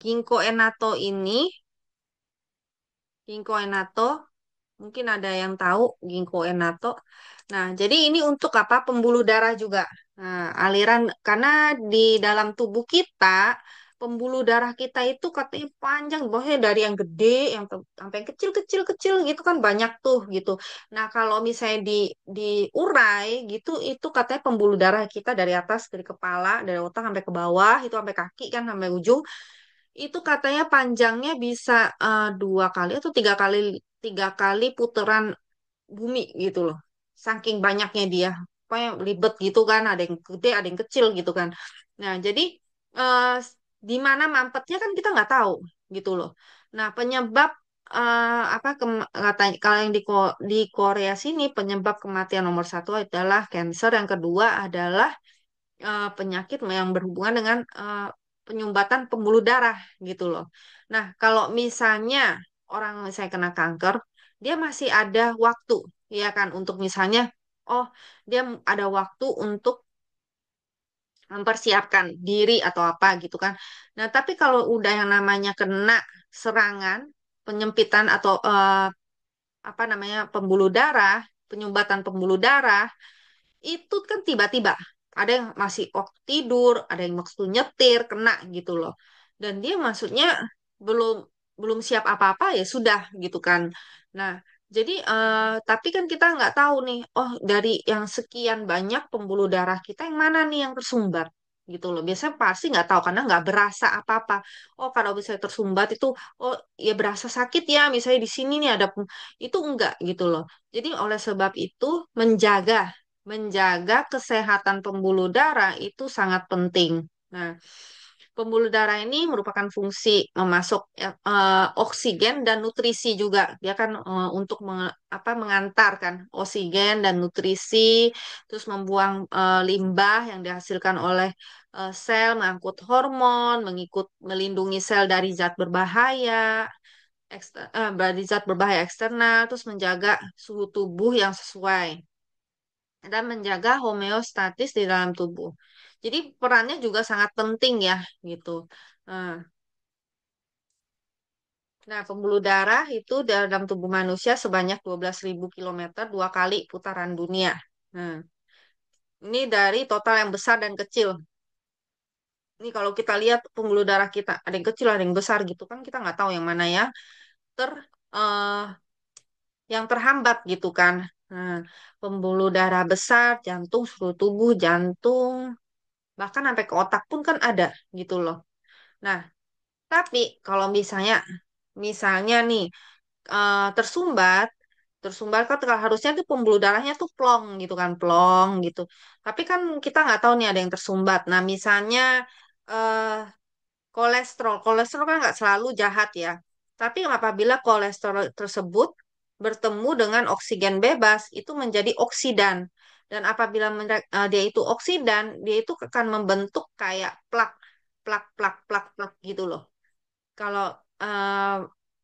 Ginkgo enato ini, Ginkgo enato, mungkin ada yang tahu ginkgo enato. Nah, jadi ini untuk apa? Pembuluh darah juga. Nah, aliran karena di dalam tubuh kita pembuluh darah kita itu katanya panjang, bahkan dari yang gede yang sampai yang kecil-kecil kecil gitu kan banyak tuh gitu. Nah, kalau misalnya diurai gitu itu katanya pembuluh darah kita dari atas dari kepala, dari otak sampai ke bawah, itu sampai kaki kan sampai ujung itu katanya panjangnya bisa 2 kali atau 3 kali putaran bumi gitu loh. Saking banyaknya dia. Pokoknya ribet gitu kan, ada yang gede, ada yang kecil gitu kan. Nah, jadi eh, di mana mampetnya kan kita nggak tahu gitu loh. Nah, penyebab apa katanya kalau yang di Korea sini penyebab kematian nomor satu adalah cancer, yang kedua adalah penyakit yang berhubungan dengan penyumbatan pembuluh darah gitu loh. Nah, kalau misalnya orang misalnya kena kanker, dia masih ada waktu, ya kan, untuk misalnya, oh, dia ada waktu untuk mempersiapkan diri atau apa gitu kan. Nah, tapi kalau udah yang namanya kena serangan, penyempitan atau apa namanya pembuluh darah, penyumbatan pembuluh darah, itu kan tiba-tiba ada yang masih waktu tidur, ada yang waktu nyetir kena gitu loh, dan dia maksudnya belum belum siap apa-apa ya sudah gitu kan. Nah, jadi tapi kan kita nggak tahu nih, oh dari yang sekian banyak pembuluh darah kita yang mana nih yang tersumbat gitu loh. Biasanya pasti nggak tahu karena nggak berasa apa-apa. Oh, kalau misalnya tersumbat itu, oh ya berasa sakit ya, misalnya di sini nih ada itu enggak gitu loh. Jadi oleh sebab itu menjaga kesehatan pembuluh darah itu sangat penting. Nah, pembuluh darah ini merupakan fungsi memasuk oksigen dan nutrisi juga. Dia kan untuk apa, mengantarkan oksigen dan nutrisi, terus membuang limbah yang dihasilkan oleh sel, mengangkut hormon, melindungi sel dari zat berbahaya, dari zat berbahaya eksternal, terus menjaga suhu tubuh yang sesuai dan menjaga homeostatis di dalam tubuh. Jadi perannya juga sangat penting ya gitu. Nah, nah, pembuluh darah itu dalam tubuh manusia sebanyak 12.000 kilometer, 2 kali putaran dunia. Nah, ini dari total yang besar dan kecil. Ini kalau kita lihat pembuluh darah kita, ada yang kecil, ada yang besar gitu kan, kita nggak tahu yang mana ya ter eh, yang terhambat gitu kan. Nah, pembuluh darah besar, jantung, seluruh tubuh, jantung, bahkan sampai ke otak pun kan ada gitu loh. Nah, tapi kalau misalnya nih tersumbat, tersumbat kan harusnya tuh pembuluh darahnya tuh plong gitu kan, plong gitu. Tapi kan kita nggak tahu nih ada yang tersumbat. Nah, misalnya eh, kolesterol kan nggak selalu jahat ya. Tapi apabila kolesterol tersebut bertemu dengan oksigen bebas, itu menjadi oksidan. Dan apabila dia itu oksidan, dia itu akan membentuk kayak plak, plak, plak, plak, plak gitu loh. Kalau eh,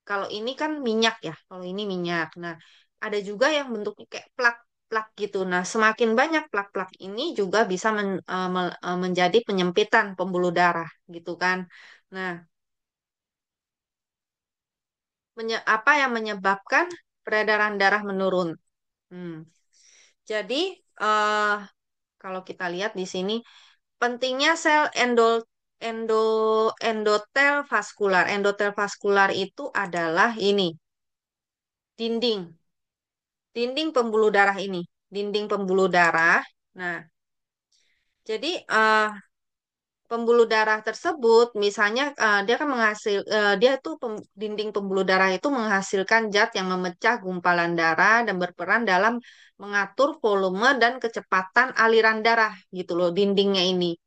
kalau ini kan minyak ya, kalau ini minyak. Nah, ada juga yang bentuknya kayak plak-plak gitu. Nah, semakin banyak plak-plak ini juga bisa menjadi penyempitan pembuluh darah gitu kan. Nah, apa yang menyebabkan peredaran darah menurun? Hmm. Jadi, eh, kalau kita lihat di sini, pentingnya sel endo, endotel vaskular. Endotel vaskular itu adalah ini, dinding, dinding pembuluh darah ini, dinding pembuluh darah. Nah, jadi pembuluh darah tersebut, misalnya dia kan dia tuh dinding pembuluh darah itu menghasilkan zat yang memecah gumpalan darah dan berperan dalam mengatur volume dan kecepatan aliran darah gitu loh, dindingnya ini.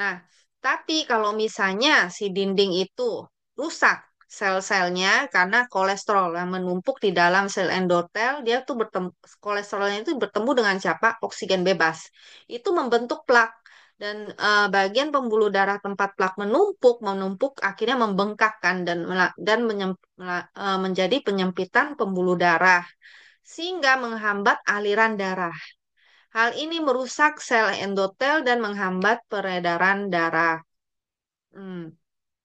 Nah, tapi kalau misalnya si dinding itu rusak sel-selnya karena kolesterol yang menumpuk di dalam sel endotel, dia tuh kolesterolnya itu bertemu dengan siapa? Oksigen bebas. Itu membentuk plak dan bagian pembuluh darah tempat plak menumpuk akhirnya membengkakkan dan menjadi penyempitan pembuluh darah sehingga menghambat aliran darah. Hal ini merusak sel endotel dan menghambat peredaran darah. Hmm.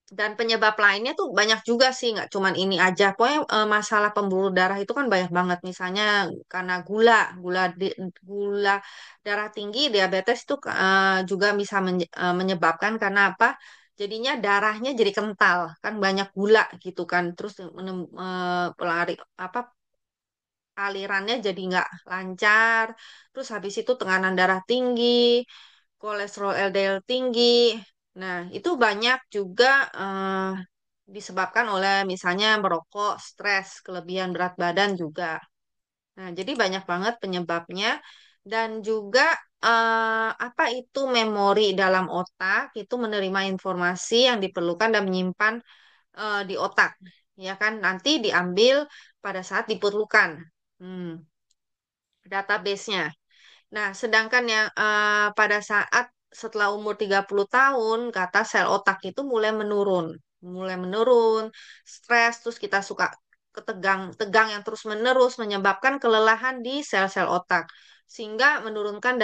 Dan penyebab lainnya tuh banyak juga sih, nggak cuman ini aja. Pokoknya masalah pembuluh darah itu kan banyak banget. Misalnya karena gula darah tinggi, diabetes itu juga bisa menyebabkan karena apa? Jadinya darahnya jadi kental, kan banyak gula gitu kan. Terus pelari apa alirannya jadi nggak lancar. Terus habis itu tekanan darah tinggi, kolesterol LDL tinggi. Nah, itu banyak juga disebabkan oleh misalnya merokok, stres, kelebihan berat badan juga. Nah, jadi banyak banget penyebabnya dan juga apa itu memori dalam otak itu menerima informasi yang diperlukan dan menyimpan di otak, ya kan? Nanti diambil pada saat diperlukan. Hmm, database-nya. Nah, sedangkan yang pada saat setelah umur 30 tahun, kata sel otak itu mulai menurun. Mulai menurun, stres, terus kita suka tegang yang terus-menerus menyebabkan kelelahan di sel-sel otak. Sehingga menurunkan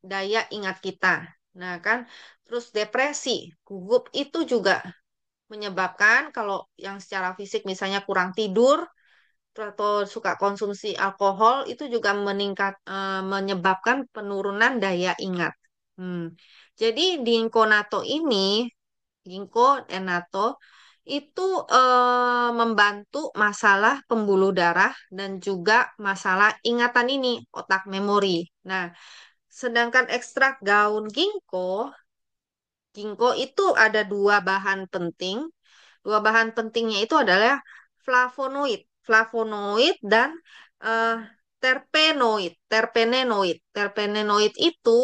daya ingat kita. Nah, kan, terus depresi, gugup itu juga menyebabkan kalau yang secara fisik misalnya kurang tidur, atau suka konsumsi alkohol itu juga menyebabkan penurunan daya ingat. Hmm. Jadi ginkgo enato itu membantu masalah pembuluh darah dan juga masalah ingatan ini, otak memori. Nah, sedangkan ekstrak daun ginkgo itu ada dua bahan penting. Dua bahan pentingnya itu adalah flavonoid, flavonoid dan eh, terpenoid. Terpenoid itu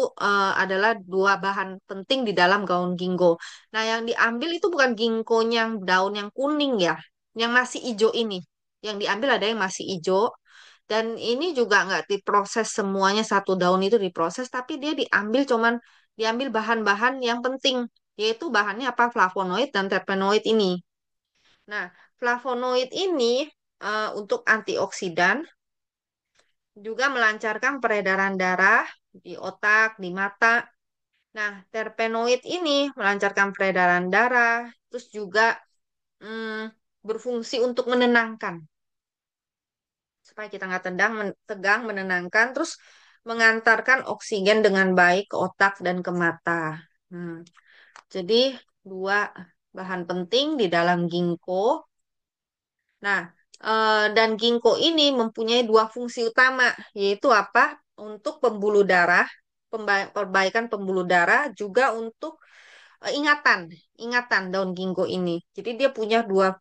adalah dua bahan penting di dalam gaun ginkgo. Nah, yang diambil itu bukan ginkgonya yang daun yang kuning ya, yang masih hijau ini. Yang diambil ada yang masih hijau. Dan ini juga nggak diproses semuanya satu daun itu diproses, tapi dia diambil bahan-bahan yang penting, yaitu bahannya apa flavonoid dan terpenoid ini. Nah, flavonoid ini untuk antioksidan juga melancarkan peredaran darah di otak, di mata. Nah, terpenoid ini melancarkan peredaran darah, terus juga berfungsi untuk menenangkan, supaya kita nggak tegang, menenangkan, terus mengantarkan oksigen dengan baik ke otak dan ke mata. Hmm, jadi dua bahan penting di dalam ginkgo. Nah, dan ginkgo ini mempunyai dua fungsi utama, yaitu apa? Untuk pembuluh darah, perbaikan pembuluh darah, juga untuk ingatan daun ginkgo ini. Jadi dia punya dua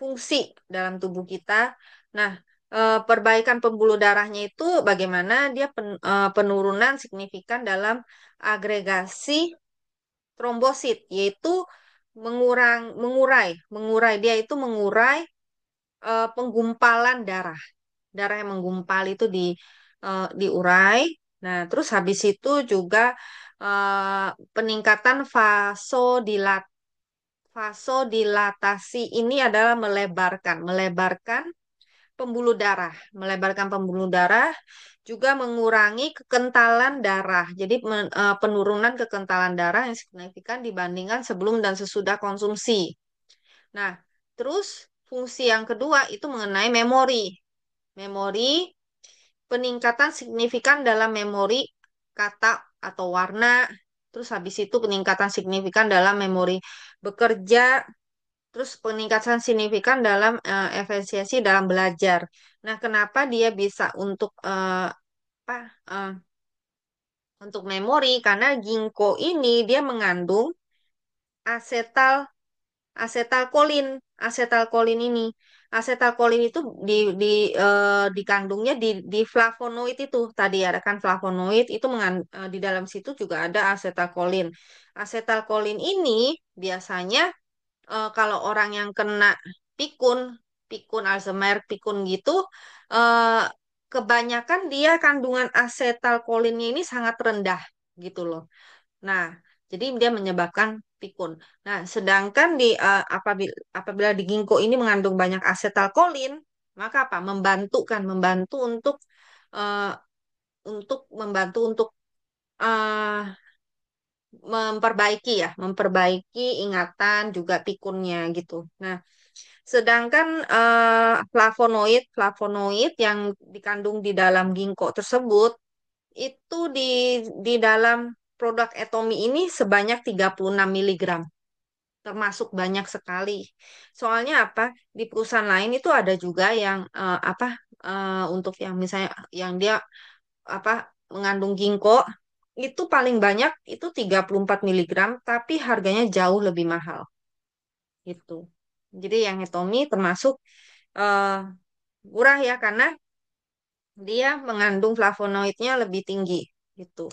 fungsi dalam tubuh kita. Nah, perbaikan pembuluh darahnya itu bagaimana dia penurunan signifikan dalam agregasi trombosit, yaitu mengurai dia itu mengurai penggumpalan darah. Darah yang menggumpal itu diurai. Nah, terus habis itu juga peningkatan vasodilatasi ini adalah melebarkan melebarkan pembuluh darah, juga mengurangi kekentalan darah. Jadi penurunan kekentalan darah yang signifikan dibandingkan sebelum dan sesudah konsumsi. Nah, terus fungsi yang kedua itu mengenai memori. Memori, peningkatan signifikan dalam memori kata atau warna. Terus habis itu peningkatan signifikan dalam memori bekerja. Terus peningkatan signifikan dalam efisiensi dalam belajar. Nah, kenapa dia bisa apa? eh, untuk memori? Karena ginkgo ini dia mengandung asetal asetalkolin. Asetalkolin ini, asetalkolin itu di dikandungnya di flavonoid itu tadi ada kan flavonoid itu di dalam situ juga ada asetalkolin. Asetalkolin ini biasanya kalau orang yang kena pikun, pikun Alzheimer, pikun gitu, eh, kebanyakan dia kandungan asetalkolinnya ini sangat rendah gitu loh. Nah, jadi dia menyebabkan pikun. Nah, sedangkan apabila di ginkgo ini mengandung banyak asetalkolin, maka apa? Membantu eh, untuk membantu untuk eh, memperbaiki ya, memperbaiki ingatan juga pikunnya gitu. Nah, sedangkan flavonoid yang dikandung di dalam ginkgo tersebut itu di dalam produk Etomi ini sebanyak 36 miligram, termasuk banyak sekali. Soalnya apa? Di perusahaan lain itu ada juga yang untuk yang misalnya yang dia apa mengandung ginkgo itu paling banyak itu 34 miligram, tapi harganya jauh lebih mahal gitu. Jadi yang Hitomi termasuk eh, murah ya karena dia mengandung flavonoidnya lebih tinggi gitu.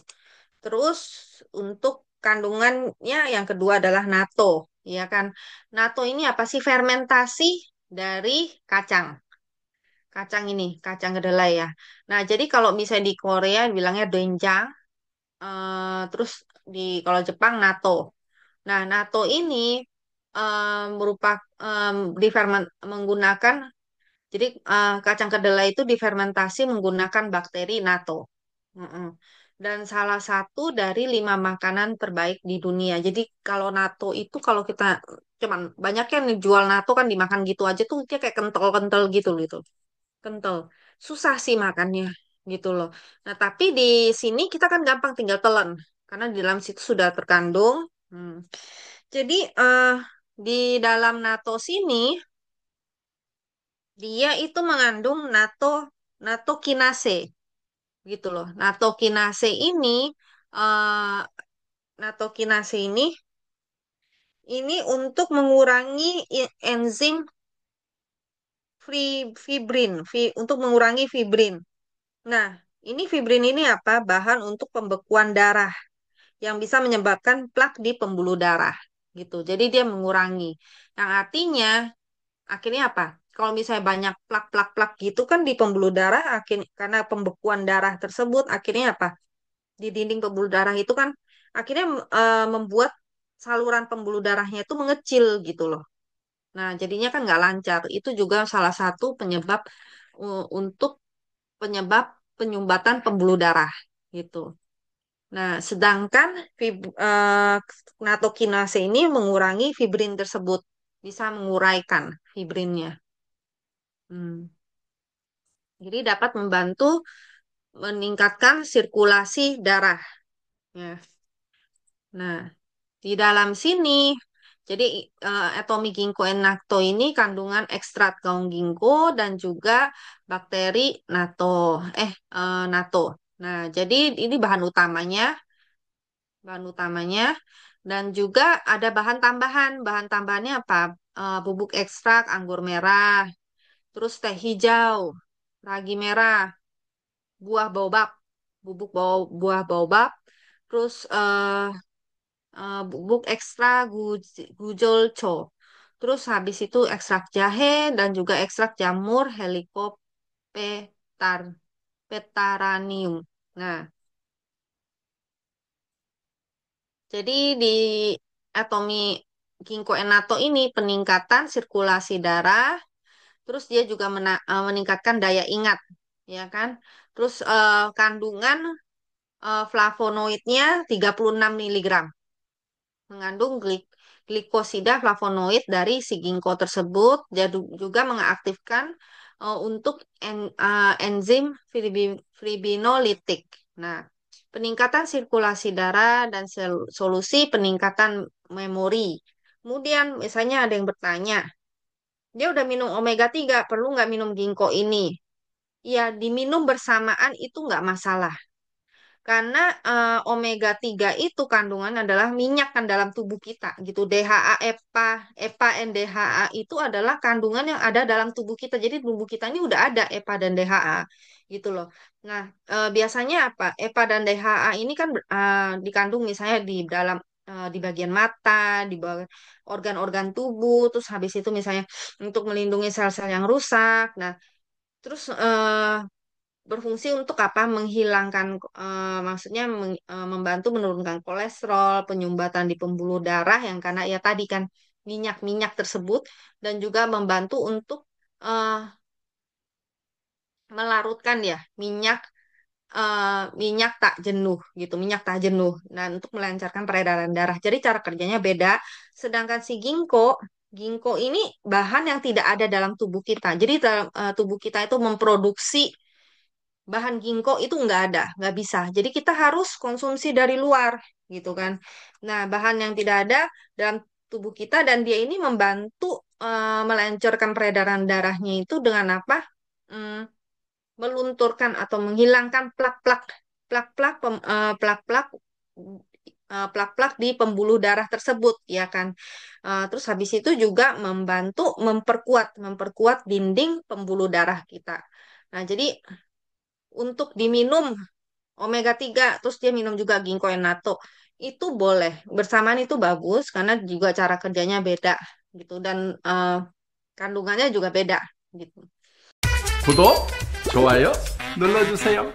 Terus untuk kandungannya yang kedua adalah natto, ya kan? Natto ini apa sih? Fermentasi dari kacang. Kacang ini, kacang kedelai ya. Nah, jadi kalau misalnya di Korea bilangnya doenjang, terus kalau Jepang natto. Nah, natto ini merupakan menggunakan jadi kacang kedelai itu difermentasi menggunakan bakteri natto. Mm-mm. Dan salah satu dari 5 makanan terbaik di dunia. Jadi kalau natto itu kalau kita cuman banyak yang jual natto kan dimakan gitu aja tuh dia kayak kental-kental gitu kental. Susah sih makannya gitu loh. Nah, tapi di sini kita kan gampang tinggal telan karena di dalam situ sudah terkandung. Hmm. Jadi di dalam natto sini dia itu mengandung natto kinase gitu loh. Eh natto kinase ini untuk mengurangi enzim untuk mengurangi fibrin. Nah, ini fibrin ini apa? Bahan untuk pembekuan darah yang bisa menyebabkan plak di pembuluh darah gitu. Jadi dia mengurangi. Yang artinya akhirnya apa? Kalau misalnya banyak plak-plak-plak gitu kan di pembuluh darah, karena pembekuan darah tersebut akhirnya apa? Di dinding pembuluh darah itu kan akhirnya membuat saluran pembuluh darahnya itu mengecil gitu loh. Nah, jadinya kan nggak lancar. Itu juga salah satu penyebab untuk penyebab penyumbatan pembuluh darah gitu. Nah, sedangkan natokinase ini mengurangi fibrin tersebut, bisa menguraikan fibrinnya. Hmm. Jadi dapat membantu meningkatkan sirkulasi darah. Ya. Nah, di dalam sini, jadi Atomi ginkgo natto ini kandungan ekstrak daun ginkgo dan juga bakteri natto. Nah, jadi ini bahan utamanya, dan juga ada bahan tambahan. Bahan tambahannya apa? Bubuk ekstrak anggur merah, terus teh hijau, ragi merah, buah baobab, buah baobab, terus bubuk ekstra gujolco. Terus habis itu ekstrak jahe dan juga ekstrak jamur Helicopetar petaranium. Nah, jadi di atomi ginkgo enato ini peningkatan sirkulasi darah, terus dia juga meningkatkan daya ingat, ya kan? Terus kandungan flavonoidnya 36 miligram. Mengandung glikosida flavonoid dari si ginkgo tersebut jadi juga mengaktifkan untuk enzim fibrinolytik. Nah, peningkatan sirkulasi darah dan solusi peningkatan memori. Kemudian misalnya ada yang bertanya, dia udah minum omega 3 perlu nggak minum ginkgo ini? Ya, diminum bersamaan itu nggak masalah. Karena omega 3 itu kandungan adalah minyak kan dalam tubuh kita gitu. DHA, EPA, NDHA itu adalah kandungan yang ada dalam tubuh kita. Jadi tubuh kita ini udah ada EPA dan DHA gitu loh. Nah, biasanya apa? EPA dan DHA ini kan dikandung misalnya di dalam di bagian mata, di organ-organ tubuh, terus habis itu misalnya untuk melindungi sel-sel yang rusak. Nah, terus berfungsi untuk apa? Menghilangkan, maksudnya membantu menurunkan kolesterol, penyumbatan di pembuluh darah yang karena ya tadi kan minyak-minyak tersebut dan juga membantu untuk eh, melarutkan ya minyak minyak tak jenuh gitu, minyak tak jenuh. Nah, untuk melancarkan peredaran darah. Jadi cara kerjanya beda. Sedangkan si ginkgo ini bahan yang tidak ada dalam tubuh kita. Jadi dalam tubuh kita itu memproduksi bahan ginkgo itu nggak ada, nggak bisa. Jadi kita harus konsumsi dari luar gitu kan. Nah, bahan yang tidak ada dalam tubuh kita dan dia ini membantu melancarkan peredaran darahnya itu dengan apa? Hmm, melunturkan atau menghilangkan plak-plak plak-plak di pembuluh darah tersebut ya kan. Terus habis itu juga membantu memperkuat dinding pembuluh darah kita. Nah, jadi untuk diminum omega 3 terus dia minum juga ginkgo enato itu boleh. Bersamaan itu bagus karena juga cara kerjanya beda gitu dan kandungannya juga beda gitu. 구독, 좋아요 눌러주세요.